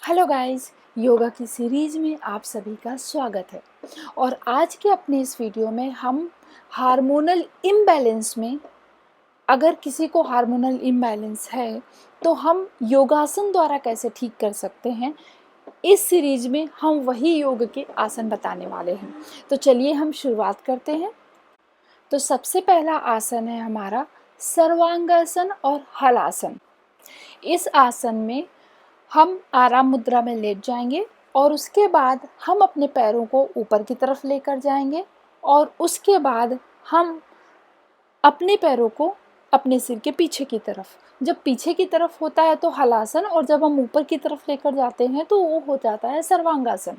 Hello guys, yoga की series में आप सभी का स्वागत है। और आज के अपने इस वीडियो में हम हार्मोनल इम्बैलेंस में, अगर किसी को हार्मोनल इम्बैलेंस है तो हम योगासन द्वारा कैसे ठीक कर सकते हैं। इस सीरीज़ में हम वही योग के आसन बताने वाले हैं। तो चलिए हम शुरुआत करते हैं। तो सबसे पहला आसन है हमारा सर्वांगासन और हलासन। इस आसन में हम आराम मुद्रा में लेट जाएंगे और उसके बाद हम अपने पैरों को ऊपर की तरफ लेकर जाएंगे और उसके बाद हम अपने पैरों को अपने सिर के पीछे की तरफ, जब पीछे की तरफ होता है तो हलासन, और जब हम ऊपर की तरफ लेकर जाते हैं तो वो हो जाता है सर्वांगासन।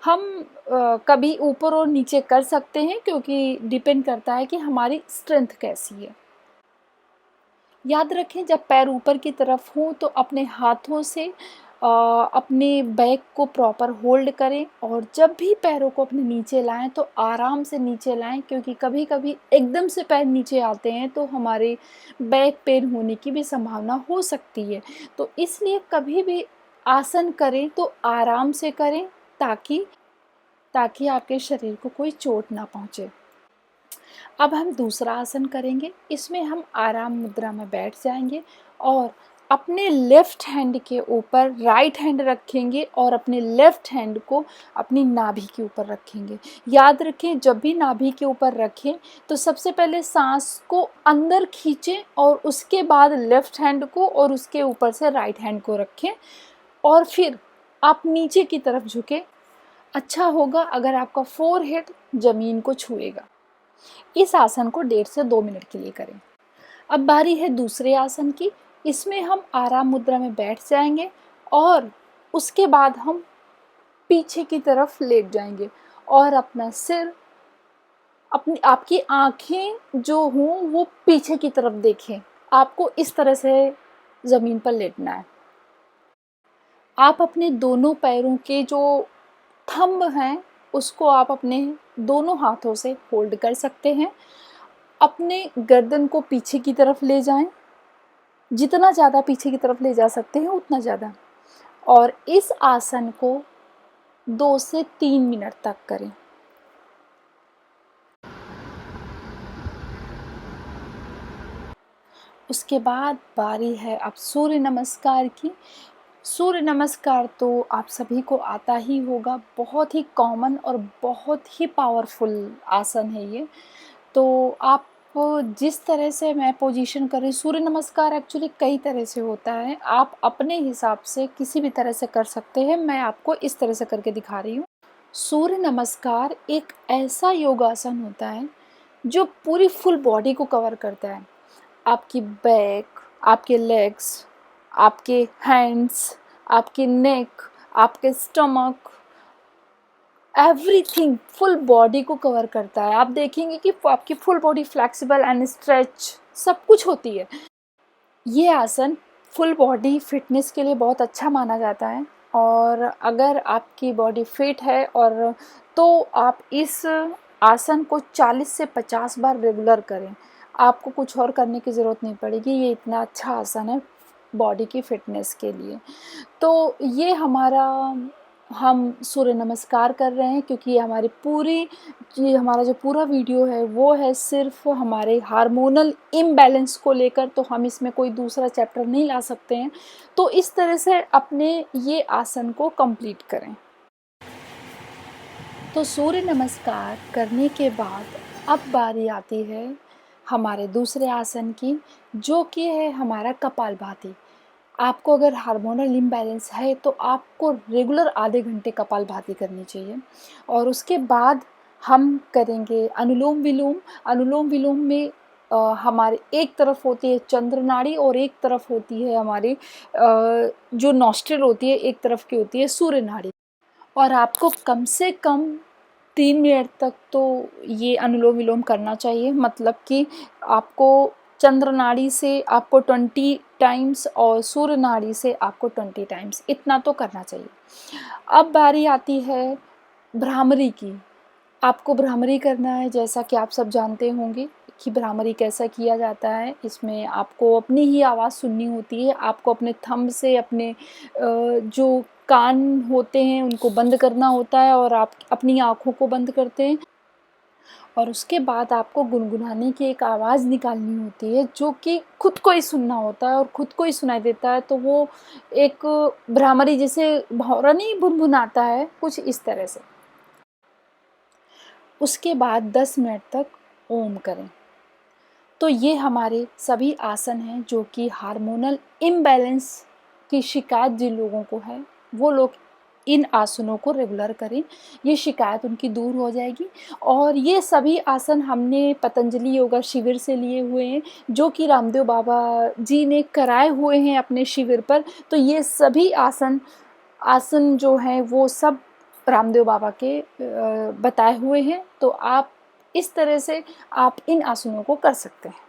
हम कभी ऊपर और नीचे कर सकते हैं क्योंकि डिपेंड करता है कि हमारी स्ट्रेंथ कैसी है। याद रखें, जब पैर ऊपर की तरफ हों तो अपने हाथों से अपने बैक को प्रॉपर होल्ड करें, और जब भी पैरों को अपने नीचे लाएं तो आराम से नीचे लाएं, क्योंकि कभी कभी एकदम से पैर नीचे आते हैं तो हमारे बैक पेन होने की भी संभावना हो सकती है। तो इसलिए कभी भी आसन करें तो आराम से करें, ताकि ताकि आपके शरीर को कोई चोट ना पहुंचे। अब हम दूसरा आसन करेंगे। इसमें हम आराम मुद्रा में बैठ जाएंगे और अपने लेफ्ट हैंड के ऊपर राइट हैंड रखेंगे और अपने लेफ्ट हैंड को अपनी नाभि के ऊपर रखेंगे। याद रखें, जब भी नाभि के ऊपर रखें तो सबसे पहले सांस को अंदर खींचें और उसके बाद लेफ्ट हैंड को और उसके ऊपर से राइट हैंड को रखें, और फिर आप नीचे की तरफ झुकें। अच्छा होगा अगर आपका फोरहेड जमीन को छुएगा। इस आसन को 1.5 से 2 मिनट के लिए करें। अब बारी है दूसरे आसन की। इसमें हम आराम मुद्रा में बैठ जाएंगे और उसके बाद हम पीछे की तरफ लेट जाएंगे और अपना सिर, आपकी आंखें जो हों वो पीछे की तरफ देखें। आपको इस तरह से ज़मीन पर लेटना है। आप अपने दोनों पैरों के जो थंब हैं उसको आप अपने दोनों हाथों से होल्ड कर सकते हैं। अपने गर्दन को पीछे की तरफ ले जाएं, जितना ज़्यादा पीछे की तरफ ले जा सकते हैं उतना ज़्यादा, और इस आसन को 2 से 3 मिनट तक करें। उसके बाद बारी है अब सूर्य नमस्कार की। सूर्य नमस्कार तो आप सभी को आता ही होगा, बहुत ही कॉमन और बहुत ही पावरफुल आसन है ये। तो आप जिस तरह से मैं पोजीशन कर रही, सूर्य नमस्कार एक्चुअली कई तरह से होता है, आप अपने हिसाब से किसी भी तरह से कर सकते हैं। मैं आपको इस तरह से करके दिखा रही हूँ। सूर्य नमस्कार एक ऐसा योगासन होता है जो पूरी फुल बॉडी को कवर करता है। आपकी बैक, आपके लेग्स, आपके हैंड्स, आपकी नेक, आपके स्टमक, एवरीथिंग फुल बॉडी को कवर करता है। आप देखेंगे कि आपकी full body flexible and stretch सब कुछ होती है। ये आसन फुल बॉडी फिटनेस के लिए बहुत अच्छा माना जाता है, और अगर आपकी बॉडी फिट है और तो आप इस आसन को 40 से 50 बार रेगुलर करें। आपको कुछ और करने की ज़रूरत नहीं पड़ेगी। ये इतना अच्छा आसन है बॉडी की फिटनेस के लिए। तो ये हम सूर्य नमस्कार कर रहे हैं क्योंकि ये हमारा जो पूरा वीडियो है वो है सिर्फ हमारे हार्मोनल इम्बैलेंस को लेकर, तो हम इसमें कोई दूसरा चैप्टर नहीं ला सकते हैं। तो इस तरह से अपने ये आसन को कंप्लीट करें। तो सूर्य नमस्कार करने के बाद अब बारी आती है हमारे दूसरे आसन की, जो कि है हमारा कपालभाति। आपको अगर हार्मोनल इम्बैलेंस है तो आपको रेगुलर आधे घंटे कपालभाति करनी चाहिए, और उसके बाद हम करेंगे अनुलोम विलोम। अनुलोम विलोम में हमारे एक तरफ होती है चंद्र नाड़ी और एक तरफ होती है हमारी जो नॉस्ट्रिल होती है, एक तरफ की होती है सूर्य नाड़ी। और आपको कम से कम 3 मिनट तक तो ये अनुलोम विलोम करना चाहिए। मतलब कि आपको चंद्र नाड़ी से आपको 20 टाइम्स और सूर्य नाड़ी से आपको 20 टाइम्स, इतना तो करना चाहिए। अब बारी आती है भ्रामरी की। आपको भ्रामरी करना है, जैसा कि आप सब जानते होंगे। कि भ्रामरी कैसा किया जाता है। इसमें आपको अपनी ही आवाज़ सुननी होती है, आपको अपने थंब से अपने जो कान होते हैं उनको बंद करना होता है और आप अपनी आँखों को बंद करते हैं और उसके बाद आपको गुनगुनाने की एक आवाज़ निकालनी होती है जो कि खुद को ही सुनना होता है और खुद को ही सुनाई देता है। तो वो एक भ्रामरी जैसे भौंरा नहीं भुनभुनाता है, कुछ इस तरह से। उसके बाद 10 मिनट तक ओम करें। तो ये हमारे सभी आसन हैं जो कि हार्मोनल इम्बैलेंस की शिकायत जिन लोगों को है, वो लोग इन आसनों को रेगुलर करें, ये शिकायत उनकी दूर हो जाएगी। और ये सभी आसन हमने पतंजलि योगा शिविर से लिए हुए हैं, जो कि रामदेव बाबा जी ने कराए हुए हैं अपने शिविर पर। तो ये सभी आसन जो हैं वो सब रामदेव बाबा के बताए हुए हैं। तो आप इस तरह से आप इन आसनों को कर सकते हैं।